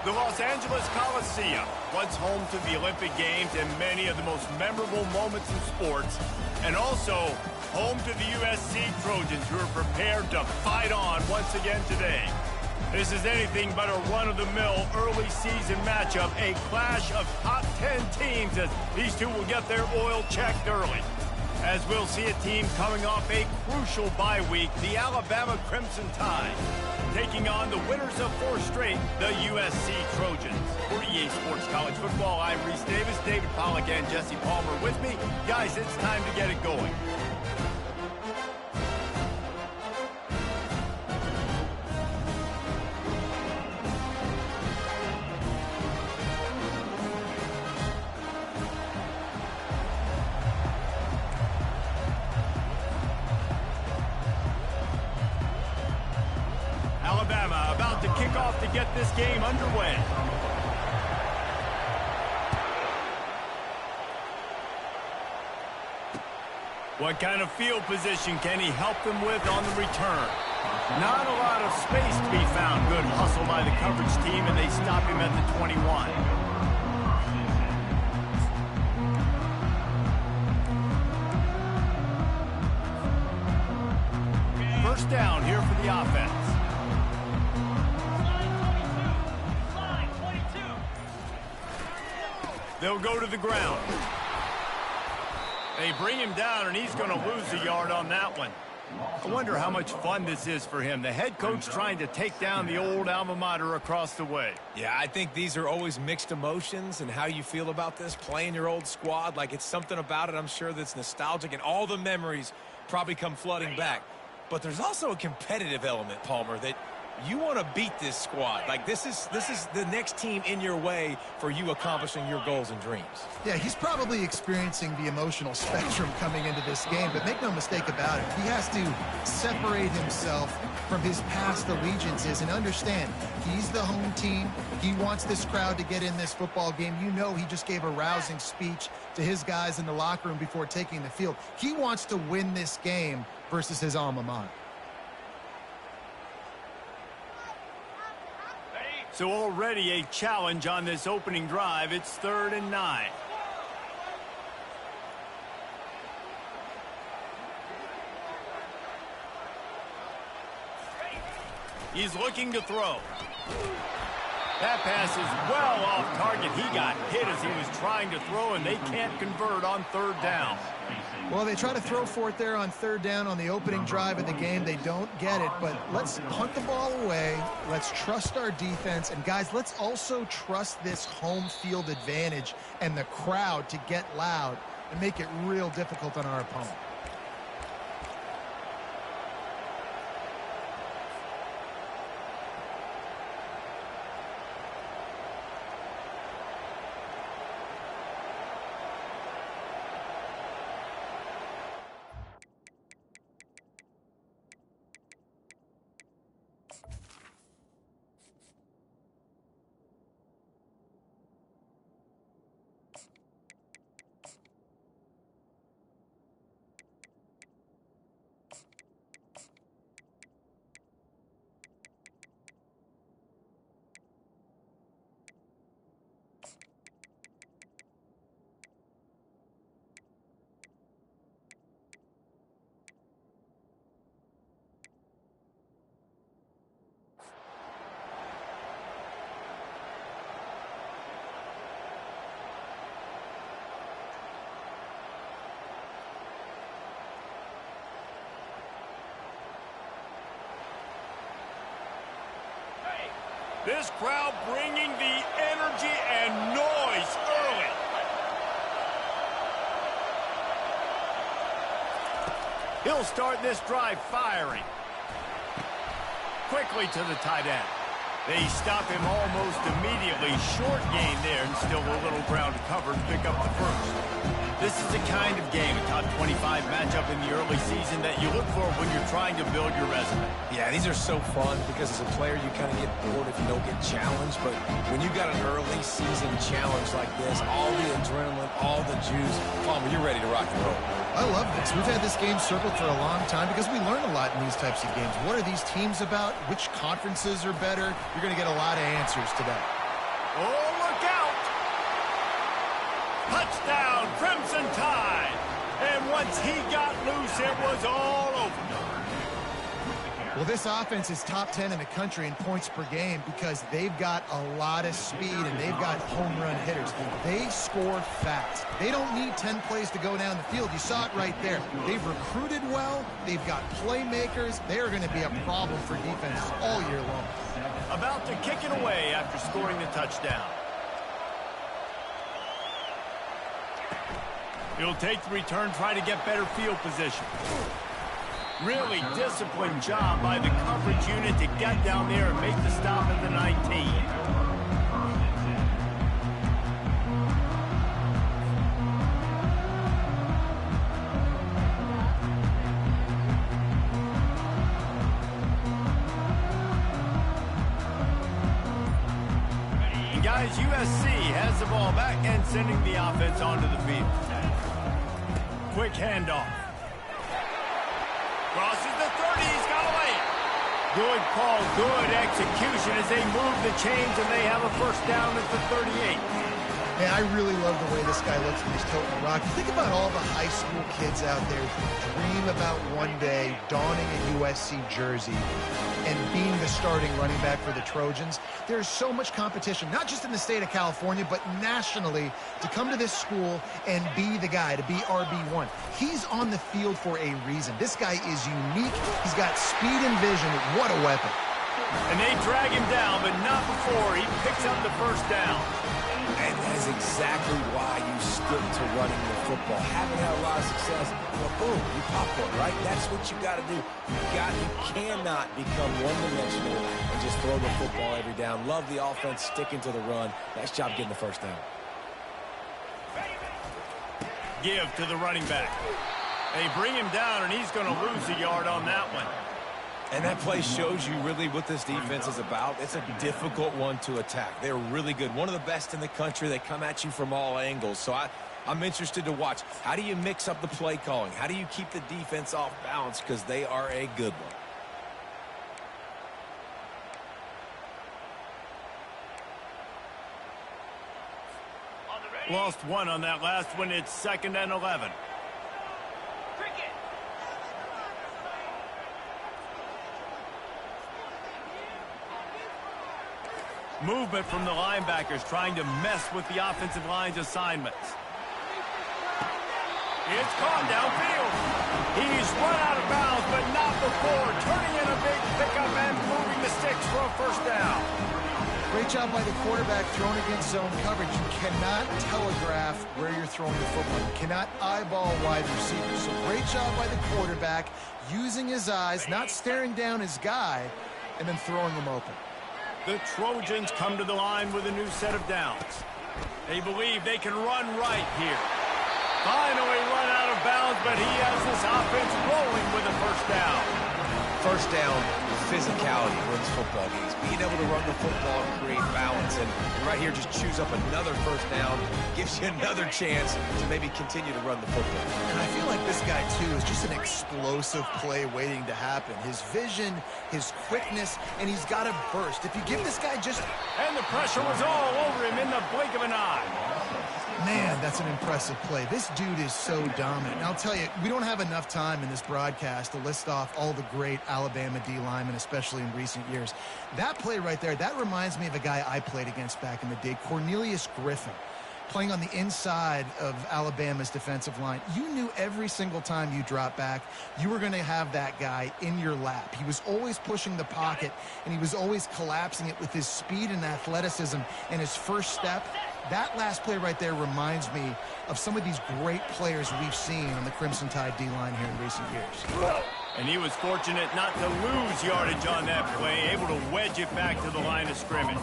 The Los Angeles Coliseum, once home to the Olympic Games and many of the most memorable moments in sports, and also home to the USC Trojans, who are prepared to fight on once again today. This is anything but a run-of-the-mill early season matchup, a clash of top 10 teams as these two will get their oil checked early. As we'll see a team coming off a crucial bye week, the Alabama Crimson Tide, taking on the winners of 4 straight, the USC Trojans. For EA Sports College Football, I'm Reese Davis, David Pollack and Jesse Palmer with me. Guys, it's time to get it going. Alabama about to kick off to get this game underway. What kind of field position can he help them with on the return? Not a lot of space to be found. Good hustle by the coverage team, and they stop him at the 21. First down here for the offense. They'll go to the ground. They bring him down, and he's going to lose a yard on that one. I wonder how much fun this is for him. The head coach trying to take down the old alma mater across the way. Yeah, I think these are always mixed emotions and how you feel about this, playing your old squad. Like, it's something about it, I'm sure, that's nostalgic, and all the memories probably come flooding back. But there's also a competitive element, Palmer, that you want to beat this squad. Like, this is the next team in your way for you accomplishing your goals and dreams. Yeah, he's probably experiencing the emotional spectrum coming into this game, but make no mistake about it. He has to separate himself from his past allegiances and understand he's the home team. He wants this crowd to get in this football game. You know, he just gave a rousing speech to his guys in the locker room before taking the field. He wants to win this game versus his alma mater. So already a challenge on this opening drive. It's 3rd and 9. He's looking to throw. That pass is well off target. He got hit as he was trying to throw, and they can't convert on 3rd down. Well, they try to throw for it there on 3rd down on the opening drive of the game. They don't get it, but let's hunt the ball away. Let's trust our defense. And, guys, let's also trust this home field advantage and the crowd to get loud and make it real difficult on our opponent. This crowd bringing the energy and noise early. He'll start this drive firing. Quickly to the tight end. They stop him almost immediately. Short gain there, and still a little ground to cover to pick up the first. This is the kind of game, a top 25 matchup in the early season that you look for when you're trying to build your resume. Yeah, these are so fun because as a player you kind of get bored if you don't get challenged. But when you got an early season challenge like this, all the adrenaline, all the juice, Palmer, you're ready to rock and roll. I love this. We've had this game circled for a long time because we learn a lot in these types of games. What are these teams about? Which conferences are better? You're going to get a lot of answers today. Oh, look out! Touchdown, Crimson Tide! And once he got loose, it was all over. Well, this offense is top 10 in the country in points per game because they've got a lot of speed and they've got home run hitters. They score fast. They don't need 10 plays to go down the field. You saw it right there. They've recruited well. They've got playmakers. They are going to be a problem for defenses all year long. About to kick it away after scoring the touchdown. He'll take the return, try to get better field position. Really disciplined job by the coverage unit to get down there and make the stop at the 19. And guys, USC has the ball back and sending the offense onto the field. Quick handoff. Crosses the 30, he's got away. Good call, good execution as they move the chains and they have a first down at the 38. Man, I really love the way this guy looks when he's toting the rock. Think about all the high school kids out there who dream about one day donning a USC jersey and being the starting running back for the Trojans. There's so much competition, not just in the state of California, but nationally, to come to this school and be the guy, to be RB1. He's on the field for a reason. This guy is unique. He's got speed and vision. What a weapon. And they drag him down, but not before he picks up the first down. And that is exactly why you stick to running the football. Haven't had a lot of success, well, boom, you pop one, right? That's what you got to do. You cannot become one-dimensional and just throw the football every down. Love the offense sticking to the run. Nice job getting the first down. Give to the running back. They bring him down, and he's going to lose a yard on that one. And that play shows you really what this defense is about. It's a difficult one to attack. They're really good. One of the best in the country. They come at you from all angles. So I'm interested to watch. How do you mix up the play calling? How do you keep the defense off balance? Because they are a good one. Lost one on that last one. It's 2nd and 11. Movement from the linebackers trying to mess with the offensive line's assignments. It's gone downfield. He's run out of bounds, but not before turning in a big pickup and moving the sticks for a first down. Great job by the quarterback throwing against zone coverage. You cannot telegraph where you're throwing the football. You cannot eyeball wide receivers. So great job by the quarterback using his eyes, not staring down his guy, and then throwing him open. The Trojans come to the line with a new set of downs. They believe they can run right here. Finally run out of bounds, but he has this offense rolling with a first down. First down, physicality wins football games. Being able to run the football and create balance. And right here, just choose up another first down. Gives you another chance to maybe continue to run the football. And I feel like this guy, too, is just an explosive play waiting to happen. His vision, his quickness, and he's got a burst. If you give this guy just... And the pressure was all over him in the blink of an eye. Man, that's an impressive play. This dude is so dominant. And I'll tell you, we don't have enough time in this broadcast to list off all the great Alabama D linemen, especially in recent years. That play right there, that reminds me of a guy I played against back in the day, Cornelius Griffin, playing on the inside of Alabama's defensive line. You knew every single time you dropped back, you were going to have that guy in your lap. He was always pushing the pocket, and he was always collapsing it with his speed and athleticism and his first step. That last play right there reminds me of some of these great players we've seen on the Crimson Tide D-line here in recent years. And he was fortunate not to lose yardage on that play, able to wedge it back to the line of scrimmage.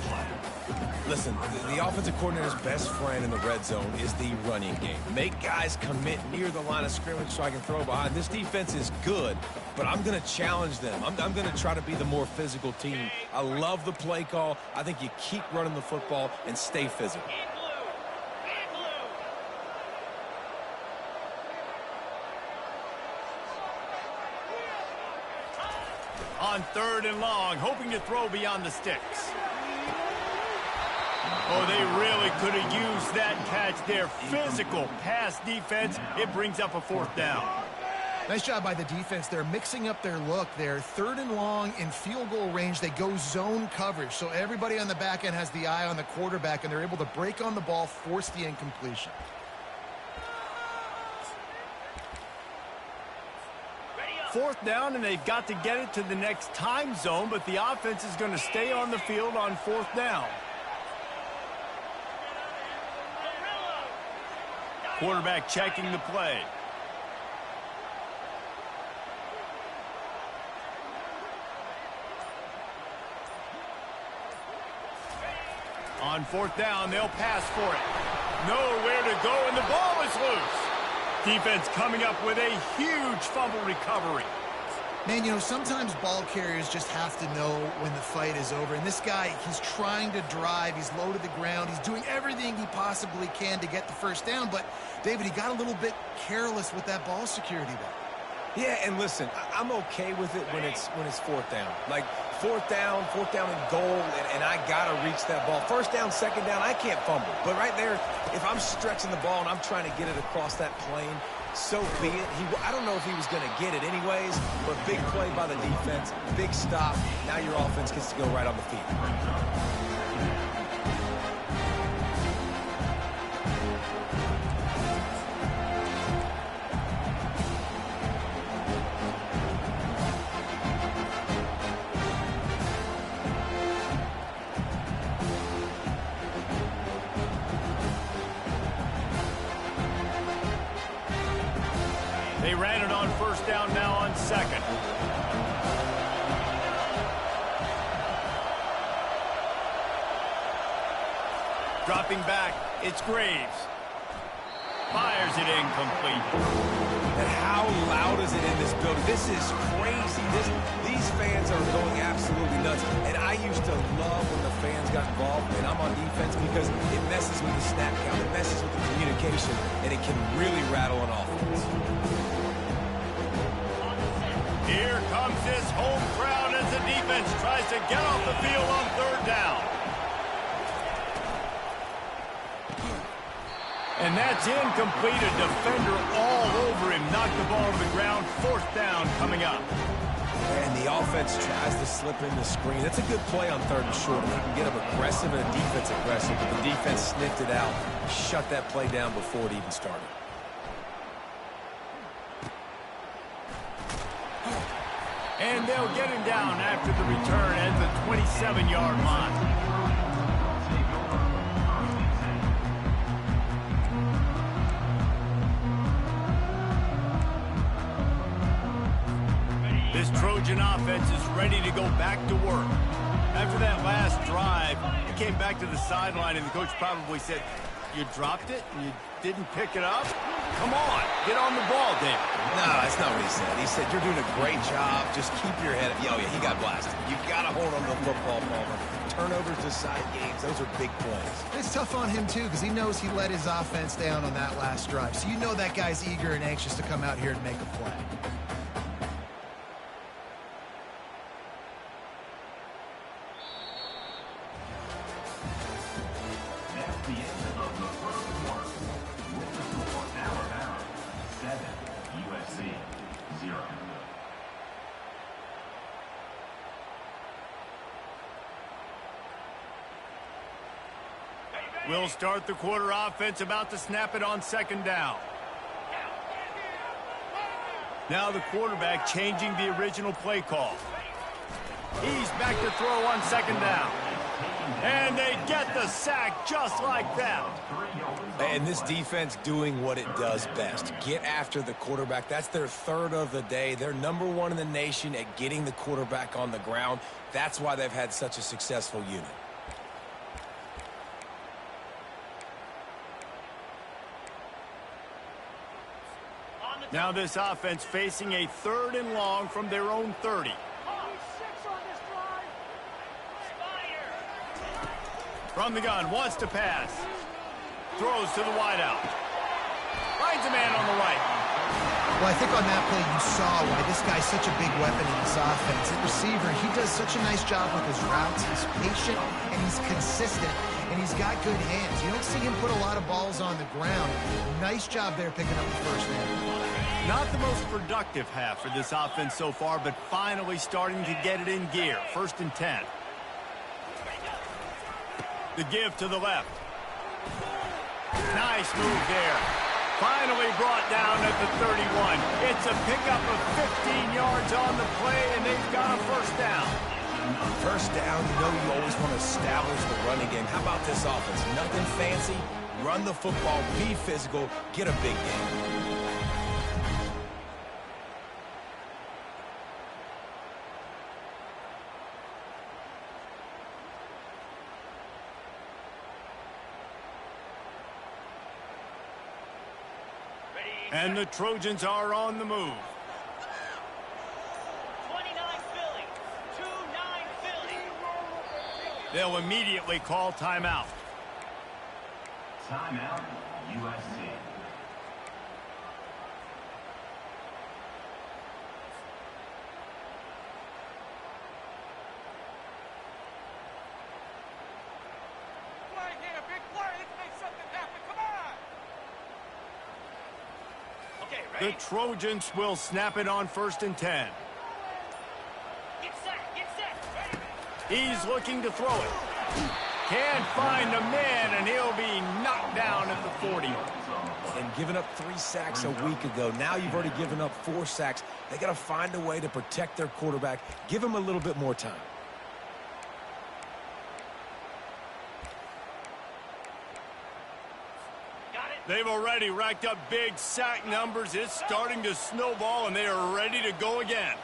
Listen, the offensive coordinator's best friend in the red zone is the running game. Make guys commit near the line of scrimmage so I can throw behind. This defense is good, but I'm going to challenge them. I'm going to try to be the more physical team. I love the play call. I think you keep running the football and stay physical. On 3rd and long, hoping to throw beyond the sticks. Oh, they really could have used that catch there. Physical pass defense. It brings up a 4th down. Nice job by the defense. They're mixing up their look. They're 3rd and long in field goal range. They go zone coverage. So everybody on the back end has the eye on the quarterback, and they're able to break on the ball, force the incompletion. Fourth down, and they've got to get it to the next time zone, but the offense is going to stay on the field on 4th down. Quarterback checking the play. On 4th down, they'll pass for it. Nowhere to go, and the ball is loose. Defense coming up with a huge fumble recovery. Man, you know, sometimes ball carriers just have to know when the fight is over. And this guy, he's trying to drive. He's low to the ground. He's doing everything he possibly can to get the first down. But, David, he got a little bit careless with that ball security there. Yeah, and listen, I'm okay with it when it's 4th down. Like, 4th down and goal, and I got to reach that ball. 1st down, 2nd down, I can't fumble. But right there, if I'm stretching the ball and I'm trying to get it across that plane, so be it. I don't know if he was going to get it anyways, but big play by the defense, big stop. Now your offense gets to go right on the field. They ran it on 1st down, now on 2nd. Dropping back, it's Graves. Fires it incomplete. And how loud is it in this building? This is crazy. These fans are going absolutely nuts. And I used to love when the fans got involved, and I'm on defense, because it messes with the snap count, it messes with the communication, and it can really rattle an offense. Here comes this home crowd as the defense tries to get off the field on 3rd down. And that's incomplete. A defender all over him. Knocked the ball to the ground. 4th down coming up. And the offense tries to slip in the screen. That's a good play on 3rd and short. You can get them aggressive and a defense aggressive, but the defense sniffed it out, shut that play down before it even started. And they'll get him down after the return at the 27-yard line. This Trojan offense is ready to go back to work. After that last drive, he came back to the sideline, and the coach probably said, "You dropped it and you didn't pick it up? Come on, get on the ball, David." No, that's not what he said. He said, "You're doing a great job. Just keep your head up." Oh, yeah, he got blasted. You got to hold on to the football, Palmer. Turnovers decide games. Those are big points. It's tough on him, too, because he knows he let his offense down on that last drive. So you know that guy's eager and anxious to come out here and make a play. We'll start the quarter offense, about to snap it on 2nd down. Now the quarterback changing the original play call. He's back to throw on 2nd down. And they get the sack just like that. And this defense doing what it does best. Get after the quarterback. That's their 3rd of the day. They're #1 in the nation at getting the quarterback on the ground. That's why they've had such a successful unit. Now this offense facing a 3rd and long from their own 30. From the gun, wants to pass. Throws to the wideout. Finds a man on the right. Well, I think on that play you saw why this guy's such a big weapon in this offense. At receiver, he does such a nice job with his routes. He's patient and he's consistent. consistent, and he's got good hands. You don't see him put a lot of balls on the ground. Nice job there picking up the first down. Not the most productive half for this offense so far, but finally starting to get it in gear. 1st and 10. The give to the left. Nice move there. Finally brought down at the 31. It's a pickup of 15 yards on the play, and they've got a first down. First down, you know you always want to establish the running game. How about this offense? Nothing fancy. Run the football, be physical, get a big game. And the Trojans are on the move. 29 Philly. 2-9 Philly. They'll immediately call timeout. Timeout, USC. Play here, big play. Let's make something happen. Come on. Okay, ready? The Trojans will snap it on 1st and 10. Get set. Get set. Ready? He's looking to throw it. Can't find the man, and he'll be knocked down at the 40. And giving up 3 sacks a week ago. Now you've already given up 4 sacks. They got to find a way to protect their quarterback. Give him a little bit more time. Got it. They've already racked up big sack numbers. It's starting to snowball, and they are ready to go again.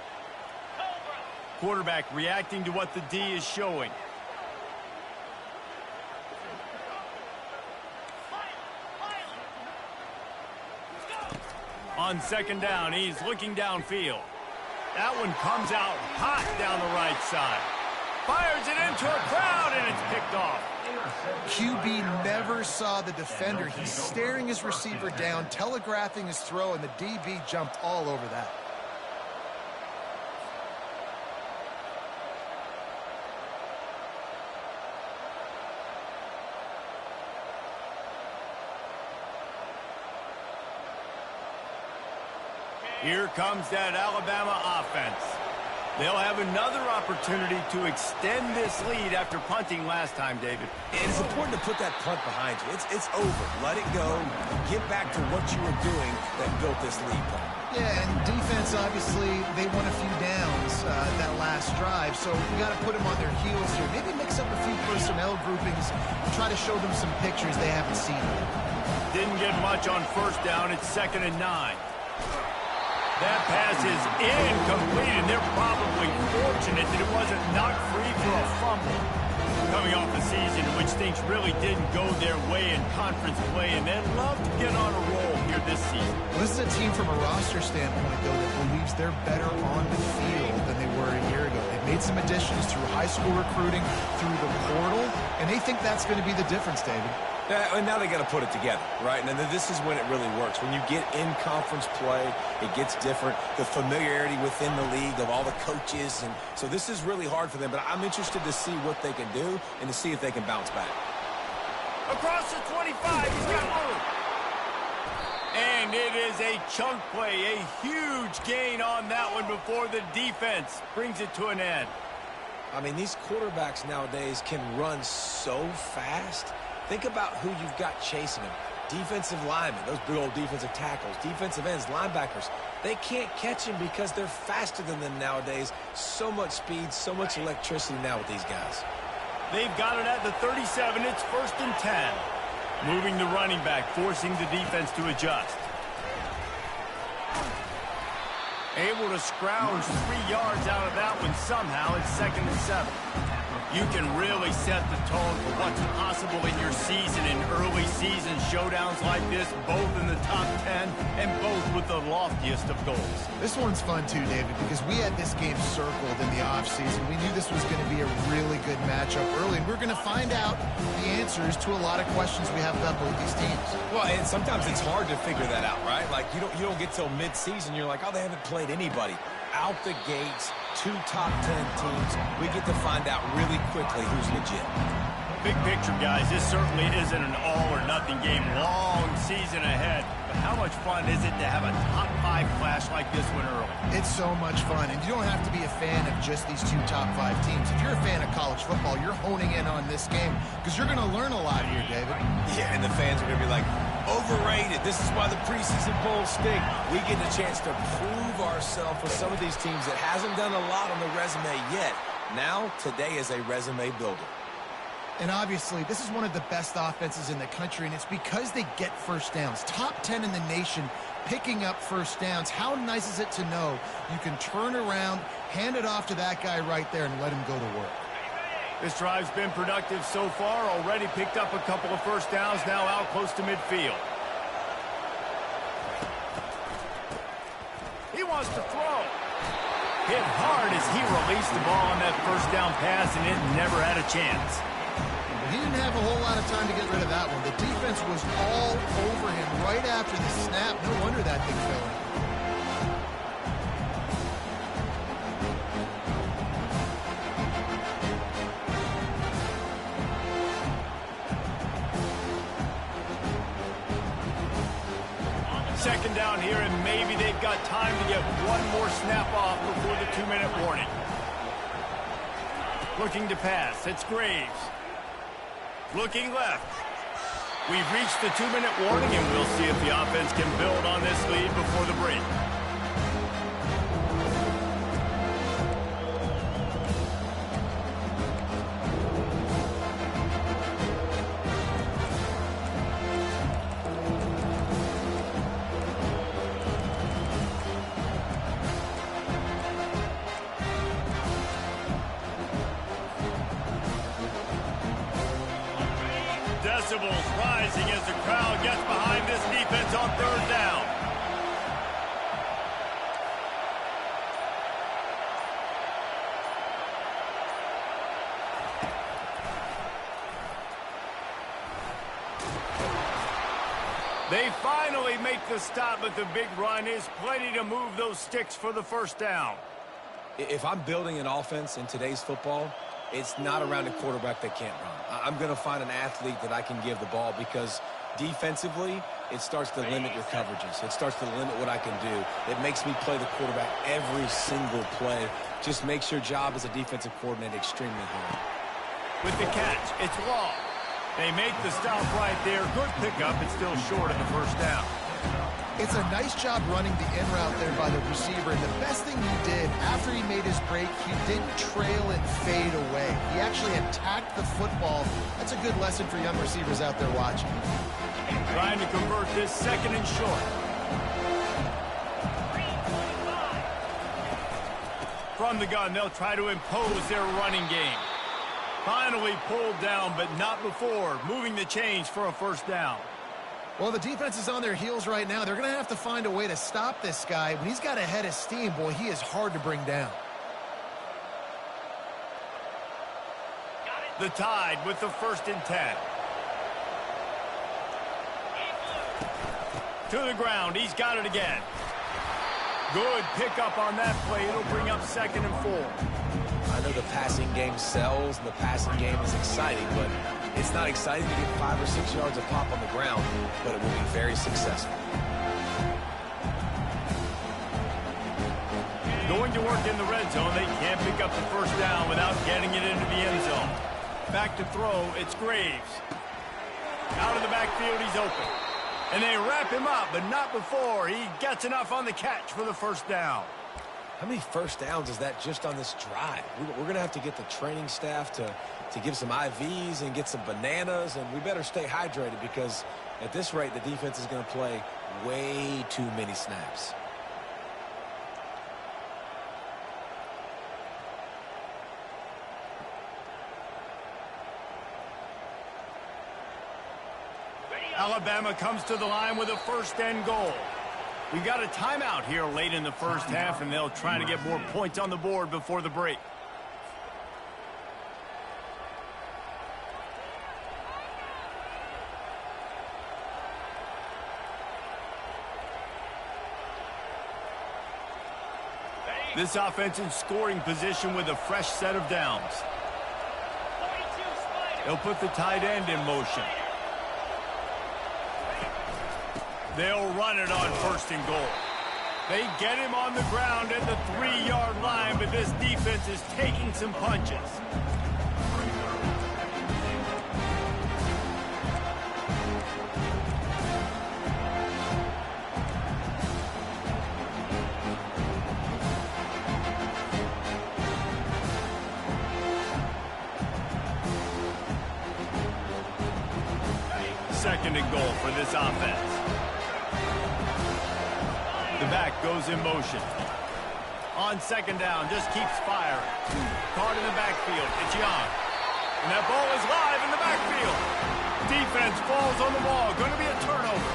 Cobra. Quarterback reacting to what the D is showing. On 2nd down, he's looking downfield. That one comes out hot down the right side. Fires it into a crowd, and it's picked off. QB never saw the defender. He's staring his receiver down, telegraphing his throw, and the DB jumped all over that. Here comes that Alabama offense. They'll have another opportunity to extend this lead after punting last time, David. And it's important to put that punt behind you. It's over. Let it go. Get back to what you were doing that built this lead punt. Yeah, and defense, obviously, they won a few downs that last drive, so you got to put them on their heels here. Maybe mix up a few personnel groupings and try to show them some pictures they haven't seen. Didn't get much on 1st down. It's 2nd and 9. That pass is incomplete, and they're probably fortunate that it wasn't knocked free for a fumble. Coming off a season in which things really didn't go their way in conference play, and they'd love to get on a roll here this season. Well, this is a team from a roster standpoint, though, that believes they're better on the field than they were a year ago. They've made some additions through high school recruiting, through the portal, and they think that's going to be the difference, David. Yeah, and now they got to put it together, right? And then this is when it really works. When you get in conference play, it gets different. The familiarity within the league of all the coaches. And so this is really hard for them. But I'm interested to see what they can do and to see if they can bounce back. Across the 25, he's got room. And it is a chunk play, a huge gain on that one before the defense brings it to an end. I mean, these quarterbacks nowadays can run so fast. Think about who you've got chasing them. Defensive linemen, those big old defensive tackles, defensive ends, linebackers. They can't catch them because they're faster than them nowadays. So much speed, so much electricity now with these guys. They've got it at the 37. It's 1st and 10. Moving the running back, forcing the defense to adjust. Able to scrounge 3 yards out of that one somehow. It's 2nd and 7. You can really set the tone for what's possible in your season in early season showdowns like this, both in the top 10 and both with the loftiest of goals. This one's fun too, David, because we had this game circled in the offseason. We knew this was going to be a really good matchup early, and we're going to find out the answers to a lot of questions we have about both these teams. Well, and sometimes it's hard to figure that out, right? Like, you don't get till mid-season, you're like, oh, they haven't played anybody. Out the gates, 2 top 10 teams. We get to find out really quickly who's legit. Big picture, guys, this certainly isn't an all-or-nothing game. Long season ahead. But how much fun is it to have a top-5 clash like this one early? It's so much fun, and you don't have to be a fan of just these two top-5 teams. If you're a fan of college football, you're honing in on this game because you're going to learn a lot here, David. Yeah, and the fans are going to be like, overrated. This is why the preseason polls stink. We get a chance to prove ourselves with some of these teams that hasn't done a lot on the resume yet. Now, today is a resume builder. And obviously, this is one of the best offenses in the country, and it's because they get first downs. Top 10 in the nation picking up first downs. How nice is it to know you can turn around, hand it off to that guy right there, and let him go to work? This drive's been productive so far. Already picked up a couple of first downs, now out close to midfield. He wants to throw. Hit hard as he released the ball on that first down pass, and it never had a chance. He didn't have a whole lot of time to get rid of that one. The defense was all over him right after the snap. No wonder that thing fell in. Second down here, and maybe they've got time to get one more snap off before the 2-minute warning. Looking to pass. It's Graves. Looking left. We've reached the 2-minute warning, and we'll see if the offense can build on this lead before the break. Decibels rising as the crowd gets behind this defense on third down. They finally make the stop, but the big run is plenty to move those sticks for the first down. If I'm building an offense in today's football, it's not around a quarterback that can't run. I'm going to find an athlete that I can give the ball because defensively, it starts to limit your coverages. It starts to limit what I can do. It makes me play the quarterback every single play. Just makes your job as a defensive coordinator extremely hard. With the catch, it's Law. They make the stop right there. Good pickup. It's still short of the first down. It's a nice job running the in route there by the receiver. And the best thing he did after he made his break, he didn't trail and fade away. He actually attacked the football. That's a good lesson for young receivers out there watching. Trying to convert this second and short. From the gun, they'll try to impose their running game. Finally pulled down, but not before. Moving the chains for a first down. Well, the defense is on their heels right now. They're going to have to find a way to stop this guy. When he's got a head of steam, boy, he is hard to bring down. The Tide with the 1st and 10. To the ground. He's got it again. Good pickup on that play. It'll bring up 2nd and 4. I know the passing game sells and the passing game is exciting, but it's not exciting to get 5 or 6 yards of pop on the ground, but it will be very successful. Going to work in the red zone. They can't pick up the first down without getting it into the end zone. Back to throw. It's Graves. Out of the backfield, he's open. And they wrap him up, but not before he gets enough on the catch for the first down. How many first downs is that just on this drive? We're going to have to get the training staff to give some IVs and get some bananas, and we better stay hydrated because at this rate, the defense is going to play way too many snaps. Alabama comes to the line with a 1st and goal. We got a timeout here late in the first half, and they'll try to get more points on the board before the break. This offense in scoring position with a fresh set of downs. 42 Spider. They'll put the tight end in motion. They'll run it on 1st and goal. They get him on the ground at the 3-yard line, but this defense is taking some punches. Second and goal for this offense. The back goes in motion. On 2nd down, just keeps firing. Caught in the backfield. It's Young. And that ball is live in the backfield. Defense falls on the ball. Going to be a turnover.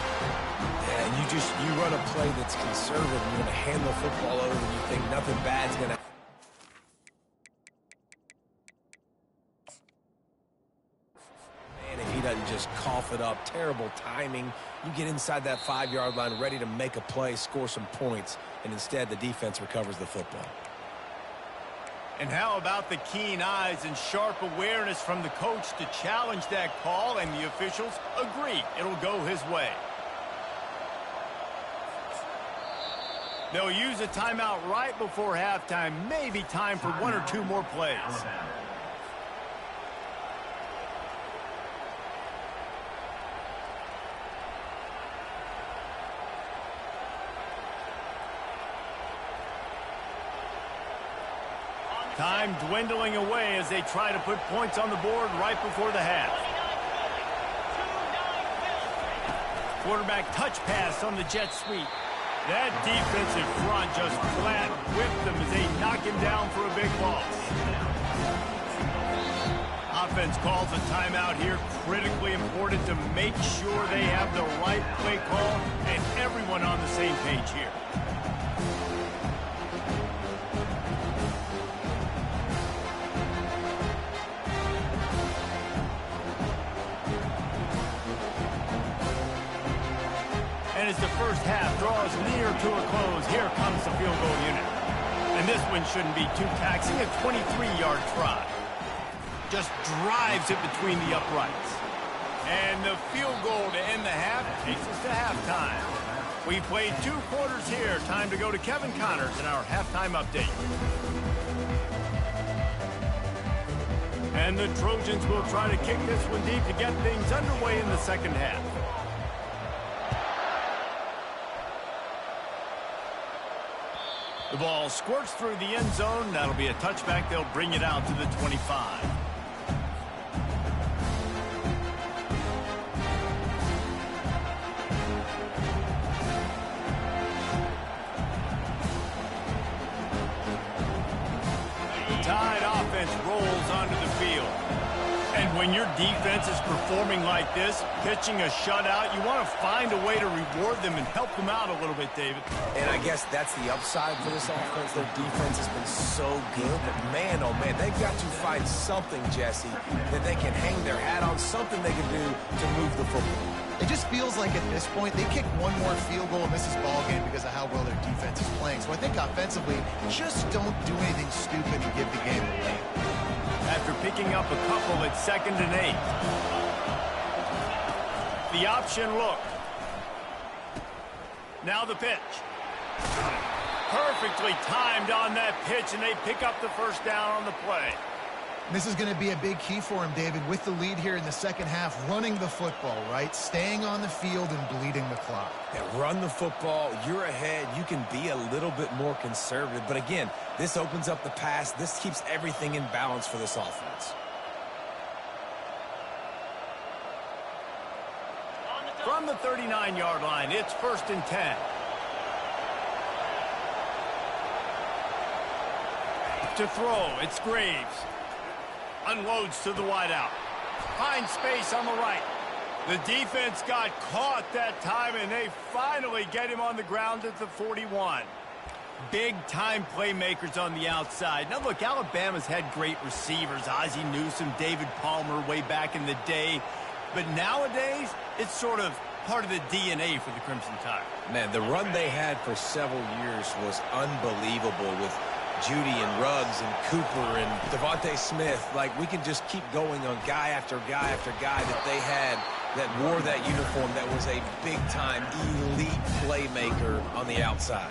Yeah, and you run a play that's conservative. You're going to hand the football over and you think nothing bad's going to happen. He doesn't just cough it up. Terrible timing. You get inside that 5-yard line ready to make a play, score some points, and instead the defense recovers the football. And how about the keen eyes and sharp awareness from the coach to challenge that call, and the officials agree it'll go his way. They'll use a timeout right before halftime. Maybe time for 1 or 2 more plays. Time dwindling away as they try to put points on the board right before the half. Quarterback touch pass on the jet sweep. That defensive front just flat whipped them as they knock him down for a big loss. Offense calls a timeout here. Critically important to make sure they have the right play call and everyone on the same page here. And as the first half draws near to a close, here comes the field goal unit. And this one shouldn't be too taxing, a 23-yard try. Just drives it between the uprights. And the field goal to end the half takes us to halftime. We played 2 quarters here. Time to go to Kevin Connors in our halftime update. And the Trojans will try to kick this one deep to get things underway in the second half. The ball squirts through the end zone. That'll be a touchback. They'll bring it out to the 25. The Tide offense rolls onto the field. And when your defense is performing like this, pitching a shutout, you want to find a way to reward them and help them out a little bit, David. And I guess that's the upside for this offense. Their defense has been so good, but man, oh man, they've got to find something, Jesse, that they can hang their hat on, something they can do to move the football. It just feels like at this point, they kick one more field goal and this is ball game because of how well their defense is playing. So I think offensively, just don't do anything stupid and give the game away. After picking up a couple at 2nd and 8. The option look. Now the pitch. Perfectly timed on that pitch, and they pick up the first down on the play. This is going to be a big key for him, David, with the lead here in the second half, running the football, right? Staying on the field and bleeding the clock. Yeah, run the football. You're ahead. You can be a little bit more conservative. But again, this opens up the pass. This keeps everything in balance for this offense. From the 39-yard line, it's 1st and 10. To throw, it's Graves. Unloads to the wideout. Finds space on the right. The defense got caught that time, and they finally get him on the ground at the 41. Big-time playmakers on the outside. Now, look, Alabama's had great receivers. Ozzie Newsome, David Palmer way back in the day. But nowadays, it's sort of part of the DNA for the Crimson Tide. Man, the run they had for several years was unbelievable with Judy and Ruggs and Cooper and Devontae Smith. Like, we can just keep going on guy after guy after guy that they had that wore that uniform that was a big-time elite playmaker on the outside.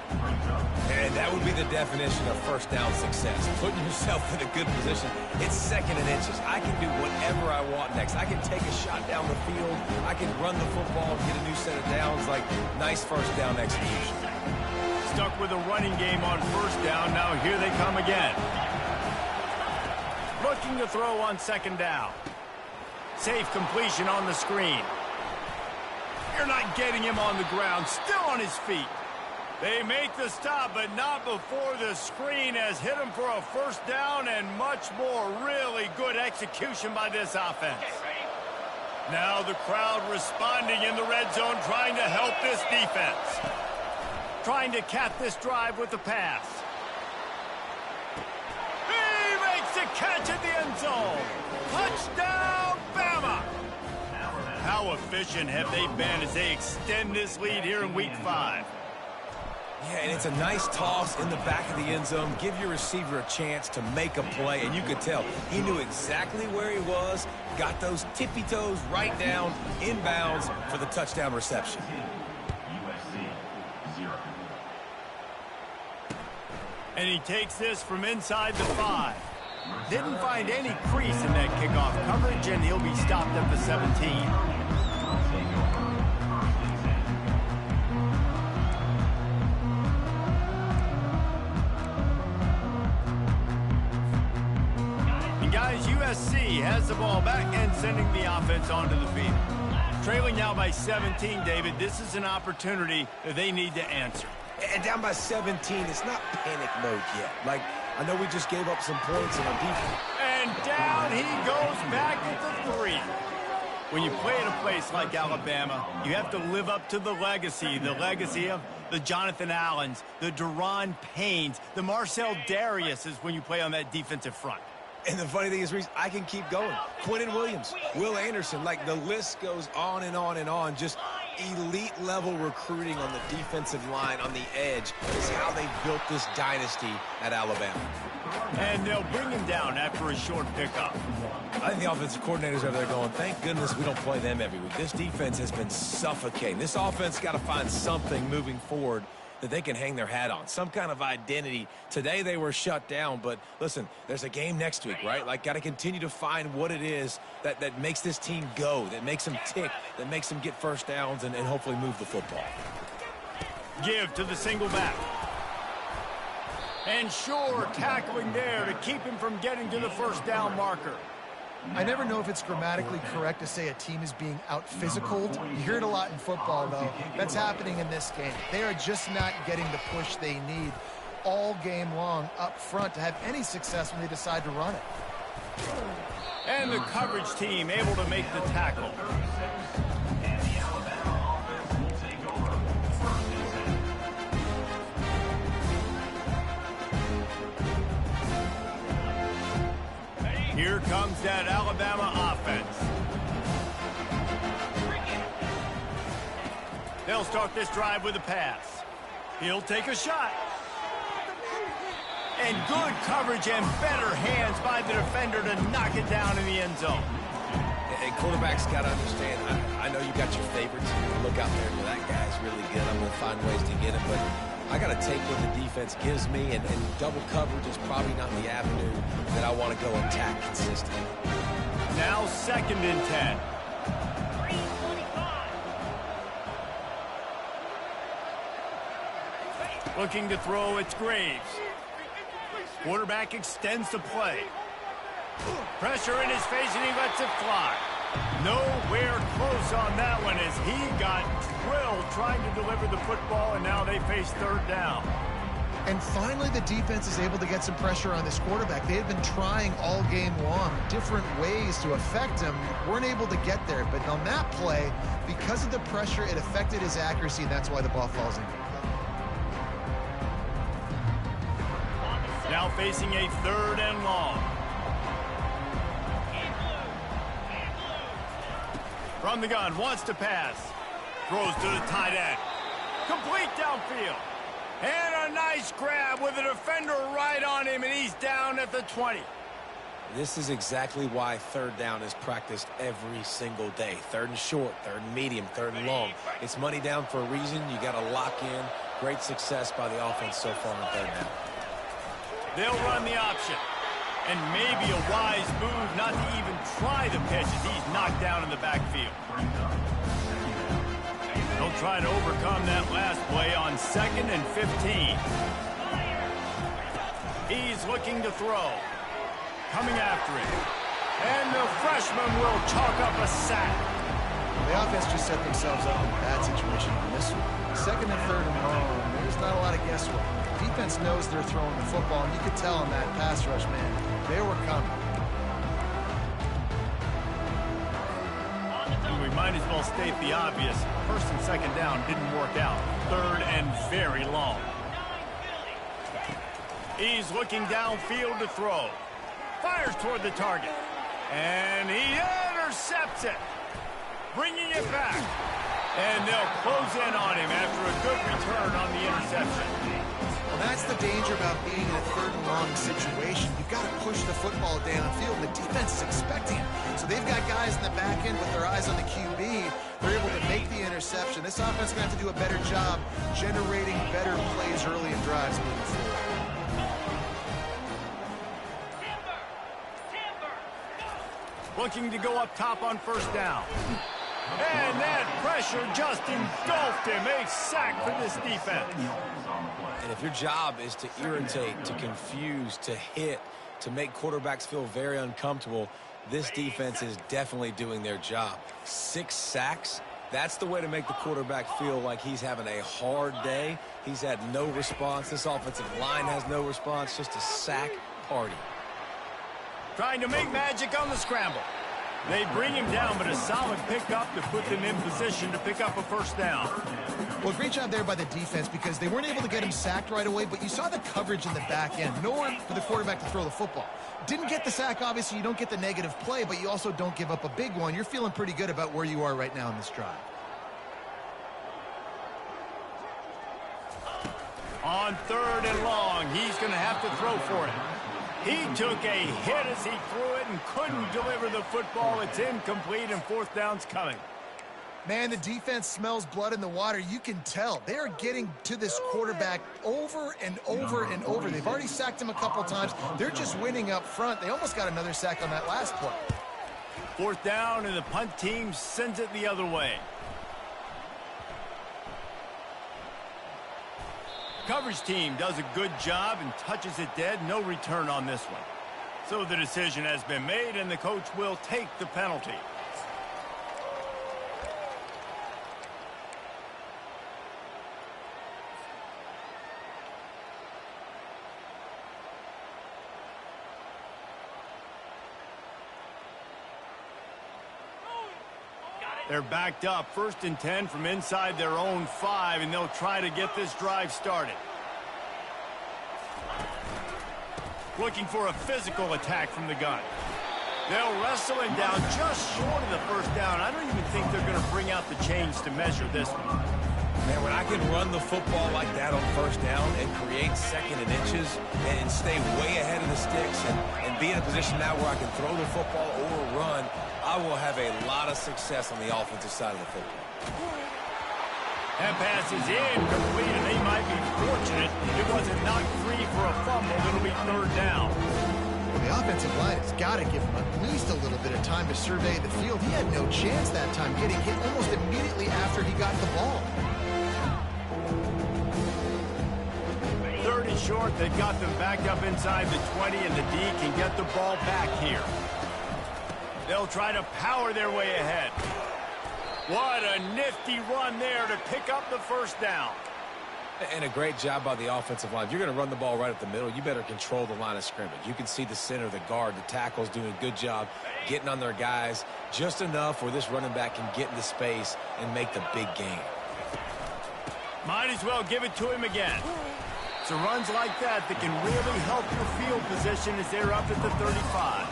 And that would be the definition of first down success. Putting yourself in a good position. It's second and inches. I can do whatever I want next. I can take a shot down the field. I can run the football and get a new set of downs. Like, nice first down execution. Stuck with a running game on first down. Now here they come again. Looking to throw on second down. Safe completion on the screen. You're not getting him on the ground. Still on his feet. They make the stop, but not before the screen has hit him for a first down and much more. Really good execution by this offense. Now the crowd responding in the red zone, trying to help this defense. Trying to cap this drive with the pass. He makes the catch at the end zone. Touchdown, Bama! How efficient have they been as they extend this lead here in Week 5? Yeah, and it's a nice toss in the back of the end zone. Give your receiver a chance to make a play, and you could tell he knew exactly where he was, got those tippy toes right down, inbounds for the touchdown reception. USC 0. And he takes this from inside the 5. Didn't find any crease in that kickoff coverage, and he'll be stopped at the 17. Guys, USC has the ball back and sending the offense onto the field. Trailing now by 17, David. This is an opportunity that they need to answer. And down by 17, it's not panic mode yet. Like, I know we just gave up some points in our defense. And down he goes back at the 3. When you play at a place like Alabama, you have to live up to the legacy of the Jonathan Allens, the Deron Paynes, the Marcel Dariuses when you play on that defensive front. And the funny thing is, Reese, I can keep going. Quentin Williams, Will Anderson, like the list goes on and on and on. Just elite level recruiting on the defensive line, on the edge, is how they built this dynasty at Alabama. And they'll bring him down after a short pickup. I think the offensive coordinators over there going, thank goodness we don't play them every week. This defense has been suffocating. This offense got to find something moving forward that they can hang their hat on, some kind of identity. Today they were shut down, but listen, there's a game next week, right? Like, got to continue to find what it is that makes this team go, that makes them tick, that makes them get first downs and hopefully move the football. Give to the single back. And Shore tackling there to keep him from getting to the first down marker. I never know if it's grammatically correct to say a team is being out-physicaled. You hear it a lot in football, though. That's happening in this game. They are just not getting the push they need all game long up front to have any success when they decide to run it. And the coverage team able to make the tackle. Here comes that Alabama offense. They'll start this drive with a pass. He'll take a shot. And good coverage and better hands by the defender to knock it down in the end zone. And quarterbacks got to understand, I know you got your favorites. You look out there, well, that guy's really good. I'm going to find ways to get him, but I got to take what the defense gives me, and double coverage is probably not the avenue that I want to go attack consistently. Now 2nd and 10. Looking to throw, it's Graves. Quarterback extends the play. Pressure in his face, and he lets it fly. Nowhere close on that one as he got drilled trying to deliver the football, and now they face 3rd down. And finally, the defense is able to get some pressure on this quarterback. They had been trying all game long different ways to affect him. Weren't able to get there, but on that play, because of the pressure, it affected his accuracy, and that's why the ball falls in. Now facing a 3rd and long. From the gun, wants to pass. Throws to the tight end. Complete downfield. And a nice grab with a defender right on him, and he's down at the 20. This is exactly why third down is practiced every single day. Third and short, third and medium, third and long. It's money down for a reason. You got to lock in. Great success by the offense so far on third down. They'll run the option. And maybe a wise move not to even try the pitch as he's knocked down in the backfield. They'll try to overcome that last play on 2nd and 15. He's looking to throw. Coming after it. And the freshman will chalk up a sack. The offense just set themselves up in a bad situation on this one. 2nd and 3rd and long. There's not a lot of guesswork. Defense knows they're throwing the football, and you could tell in that pass rush, man. They were coming. And we might as well state the obvious. 1st and 2nd down didn't work out. 3rd and very long. He's looking downfield to throw. Fires toward the target. And he intercepts it. Bringing it back. And they'll close in on him after a good return on the interception. Well, that's the danger about being in a 3rd and long situation. You've got to push the football downfield. The defense is expecting it. So they've got guys in the back end with their eyes on the QB. They're able to make the interception. This offense is going to have to do a better job generating better plays early in drives moving forward. Looking to go up top on 1st down. And that pressure just engulfed him. A sack for this defense. And if your job is to irritate, to confuse, to hit, to make quarterbacks feel very uncomfortable, this defense is definitely doing their job. 6 sacks, that's the way to make the quarterback feel like he's having a hard day. He's had no response. This offensive line has no response, just a sack party. Trying to make magic on the scramble. They bring him down, but a solid pickup to put them in position to pick up a 1st down. Well, great job there by the defense because they weren't able to get him sacked right away, but you saw the coverage in the back end. Nowhere for the quarterback to throw the football. Didn't get the sack, obviously. You don't get the negative play, but you also don't give up a big one. You're feeling pretty good about where you are right now in this drive. On 3rd and long, he's going to have to throw for it. He took a hit as he threw it and couldn't deliver the football. It's incomplete, and 4th down's coming. Man, the defense smells blood in the water. You can tell. They are getting to this quarterback over and over and over. They've already sacked him a couple times. They're just winning up front. They almost got another sack on that last play. 4th down, and the punt team sends it the other way. Coverage team does a good job and touches it dead. No return on this one. So the decision has been made, and the coach will take the penalty. They're backed up, 1st and 10 from inside their own 5, and they'll try to get this drive started. Looking for a physical attack from the gun. They'll wrestle him down just short of the 1st down. I don't even think they're going to bring out the chains to measure this one. Man, when I can run the football like that on 1st down and create 2nd and inches and stay way ahead of the sticks and be in a position now where I can throw the football or run, I will have a lot of success on the offensive side of the football. That pass is incomplete, and they might be fortunate it wasn't knocked free for a fumble. It'll be 3rd down. Well, the offensive line has got to give him at least a little bit of time to survey the field. He had no chance that time, getting hit almost immediately after he got the ball. 30 short. They've got them backed up inside the 20, and the D can get the ball back here. They'll try to power their way ahead. What a nifty run there to pick up the 1st down. And a great job by the offensive line. If you're going to run the ball right up the middle, you better control the line of scrimmage. You can see the center, the guard, the tackles doing a good job getting on their guys just enough where this running back can get into space and make the big gain. Might as well give it to him again. It's runs like that that can really help your field position as they're up at the 35.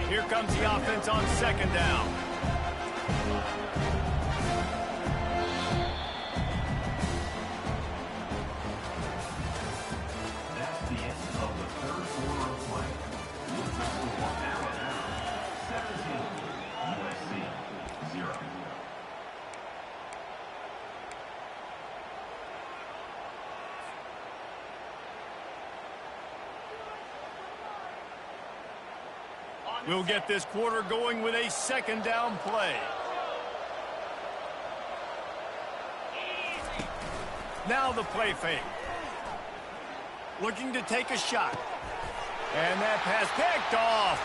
Here comes the offense on 2nd down. We'll get this quarter going with a second down play. Now the play fake. Looking to take a shot. And that pass picked off.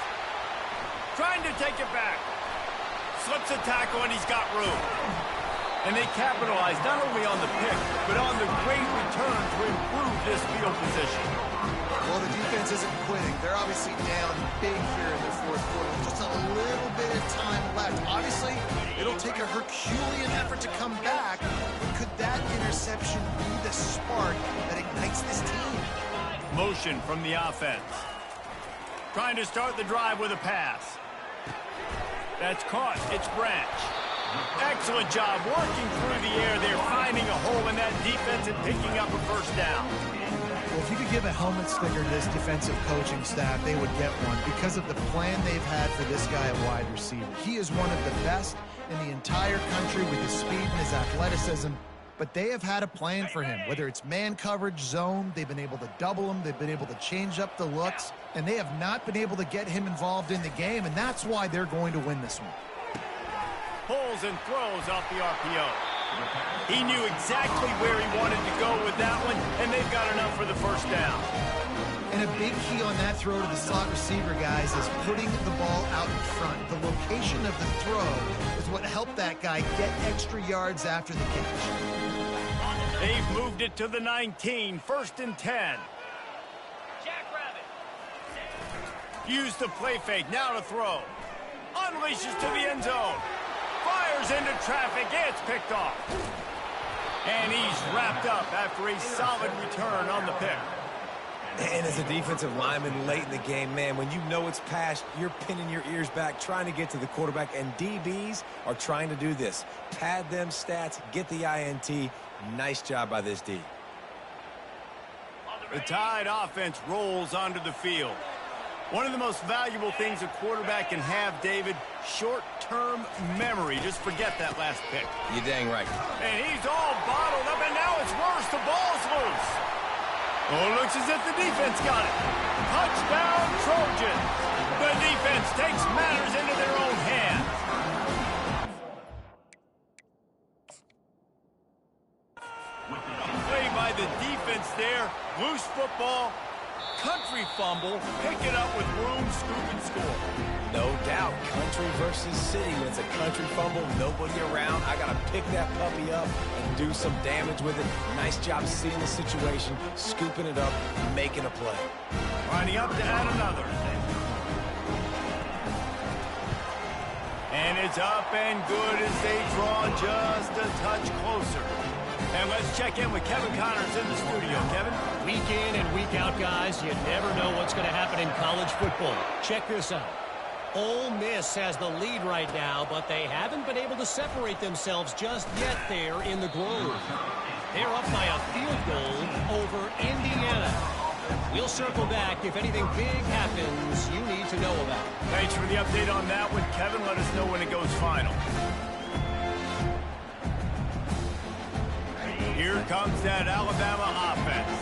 Trying to take it back. Slips a tackle and he's got room. And they capitalize not only on the pick, but on the great return to improve this field position. Well, the defense isn't quitting. They're obviously down big here in the fourth quarter. Just a little bit of time left. Obviously, it'll take a Herculean effort to come back. But could that interception be the spark that ignites this team? Motion from the offense. Trying to start the drive with a pass. That's caught. It's Branch. Excellent job working through the air there, finding a hole in that defense and picking up a first down. Well, if you could give a helmet sticker to this defensive coaching staff, they would get one because of the plan they've had for this guy at wide receiver. He is one of the best in the entire country with his speed and his athleticism, but they have had a plan for him. Whether it's man coverage, zone, they've been able to double him, they've been able to change up the looks, and they have not been able to get him involved in the game, and that's why they're going to win this one. Pulls and throws off the RPO. He knew exactly where he wanted to go with that one, and they've got enough for the first down. And a big key on that throw to the slot receiver, guys, is putting the ball out in front. The location of the throw is what helped that guy get extra yards after the catch. They've moved it to the 19, 1st and 10. Jackrabbit. Use the play fake, now to throw. Unleashes to the end zone. Fires into traffic, it's picked off. And he's wrapped up after a solid return on the pick. And as a defensive lineman late in the game, man, when you know it's past, you're pinning your ears back, trying to get to the quarterback, and DBs are trying to do this. Pad them stats, get the INT. Nice job by this D. The Tide offense rolls onto the field. One of the most valuable things a quarterback can have, David, short-term memory. Just forget that last pick. You're dang right. And he's all bottled up, and now it's worse. The ball's loose. Oh, looks as if the defense got it. Touchdown, Trojans. The defense takes matters into their own hands. Play by the defense there. Loose football. Country fumble, pick it up with room, scoop, and score. No doubt, country versus city. When it's a country fumble, nobody around. I got to pick that puppy up and do some damage with it. Nice job seeing the situation, scooping it up, making a play. Lining up to add another. And it's up and good as they draw just a touch closer. And let's check in with Kevin Connors in the studio. Kevin? Week in and week out, guys, you never know what's going to happen in college football. Check this out. Ole Miss has the lead right now, but they haven't been able to separate themselves just yet there in the Grove. They're up by a field goal over Indiana. We'll circle back if anything big happens you need to know about. Thanks for the update on that one, Kevin. Let us know when it goes final. Here comes that Alabama offense.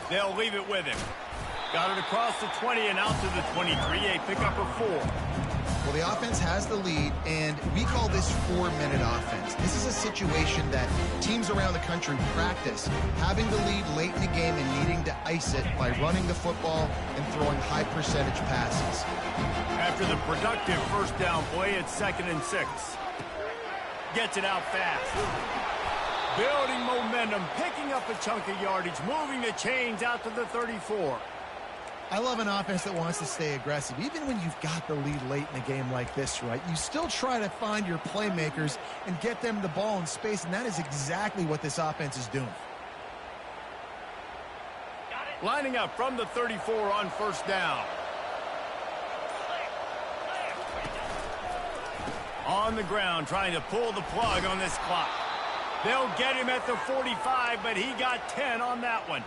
They'll leave it with him. Got it across the 20 and out to the 23, a pickup of 4. Well, the offense has the lead, and we call this 4-minute offense. This is a situation that teams around the country practice, having the lead late in the game and needing to ice it by running the football and throwing high-percentage passes. After the productive first down play, it's 2nd and 6. Gets it out fast. Building momentum, picking up a chunk of yardage, moving the chains out to the 34. I love an offense that wants to stay aggressive. Even when you've got the lead late in a game like this, right, you still try to find your playmakers and get them the ball in space, and that is exactly what this offense is doing. Lining up from the 34 on first down. On the ground, trying to pull the plug on this clock. They'll get him at the 45, but he got 10 on that one.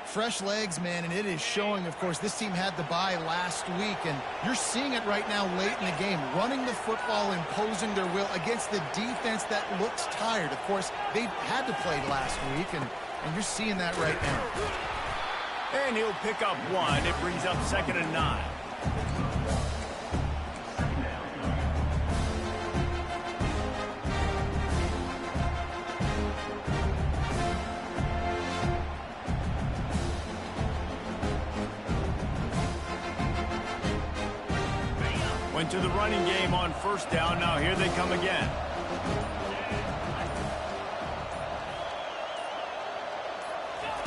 Fresh legs, man, and it is showing, of course, this team had the bye last week, and you're seeing it right now late in the game, running the football, imposing their will against the defense that looks tired. Of course, they had to play last week, and you're seeing that right now. And he'll pick up 1. It brings up 2nd and 9. Went to the running game on 1st down. Now here they come again.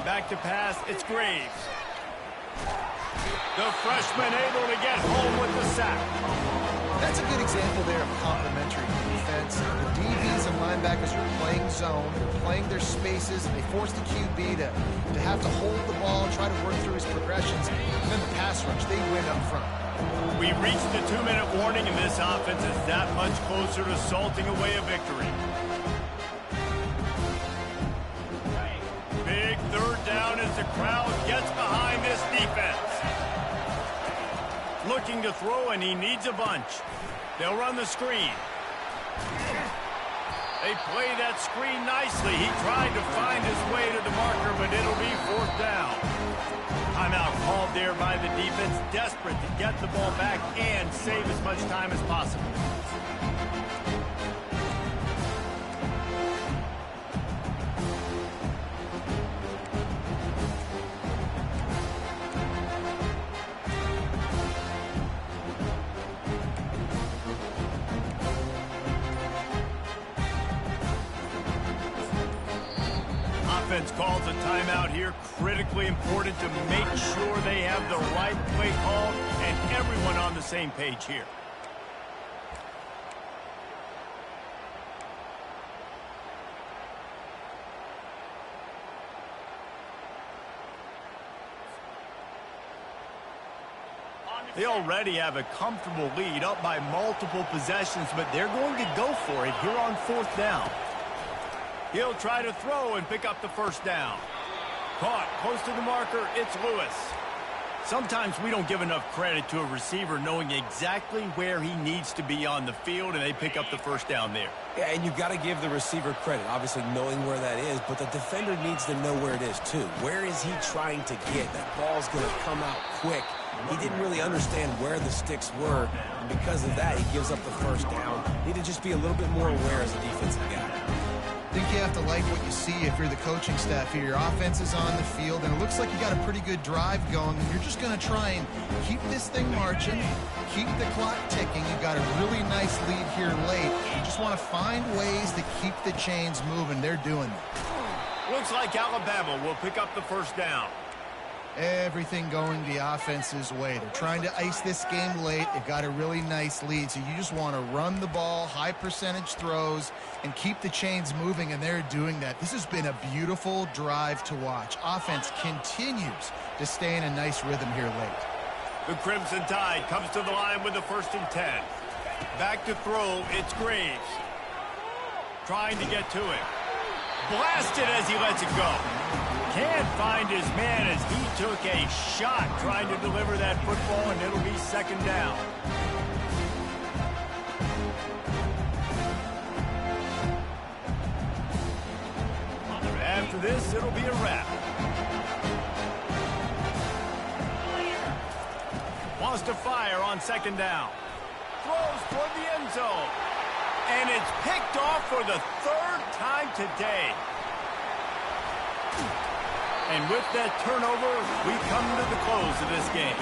Back to pass, it's Graves. The freshman able to get home with the sack. That's a good example there of complementary defense. The DBs and linebackers are playing zone, they're playing their spaces, and they force the QB to have to hold the ball, try to work through his progressions. And then the pass rush, they win up front. We reached the 2-minute warning, and this offense is that much closer to salting away a victory. Big 3rd down as the crowd gets behind this defense. Looking to throw, and he needs a bunch. They'll run the screen. They play that screen nicely. He tried to find his way to the marker, but it'll be 4th down. Timeout called there by the defense, desperate to get the ball back and save as much time as possible. Offense calls a timeout here. Critically important to make sure they have the right play call and everyone on the same page here. They already have a comfortable lead, up by multiple possessions, but they're going to go for it here on 4th down. He'll try to throw and pick up the 1st down. Caught close to the marker, it's Lewis. Sometimes we don't give enough credit to a receiver knowing exactly where he needs to be on the field, and they pick up the 1st down there. Yeah, and you've got to give the receiver credit, obviously knowing where that is, but the defender needs to know where it is too. Where is he trying to get? That ball's going to come out quick. He didn't really understand where the sticks were, and because of that, he gives up the 1st down. Need to just be a little bit more aware as a defensive guy. I think you have to like what you see if you're the coaching staff here. Your offense is on the field, and it looks like you got a pretty good drive going. And you're just going to try and keep this thing marching, keep the clock ticking. You've got a really nice lead here late. You just want to find ways to keep the chains moving. They're doing that. Looks like Alabama will pick up the 1st down. Everything going the offense's way. They're trying to ice this game late. They've got a really nice lead, so you just want to run the ball, high percentage throws, and keep the chains moving, and they're doing that. This has been a beautiful drive to watch. Offense continues to stay in a nice rhythm here late. The Crimson Tide comes to the line with the 1st and 10. Back to throw, it's Graves. Trying to get to it. Blasted as he lets it go. Can't find his man as he took a shot trying to deliver that football, and it'll be 2nd down. After this, it'll be a wrap. Wants to fire on 2nd down. Throws toward the end zone. And it's picked off for the 3rd time today. And with that turnover, we come to the close of this game.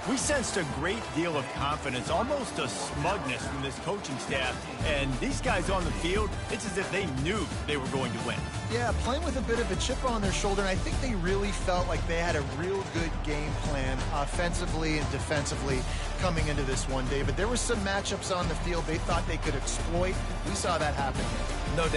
We sensed a great deal of confidence, almost a smugness from this coaching staff. And these guys on the field, it's as if they knew they were going to win. Yeah, playing with a bit of a chip on their shoulder, and I think they really felt like they had a real good game plan offensively and defensively coming into this one, David. There were some matchups on the field they thought they could exploit. We saw that happen. No doubt.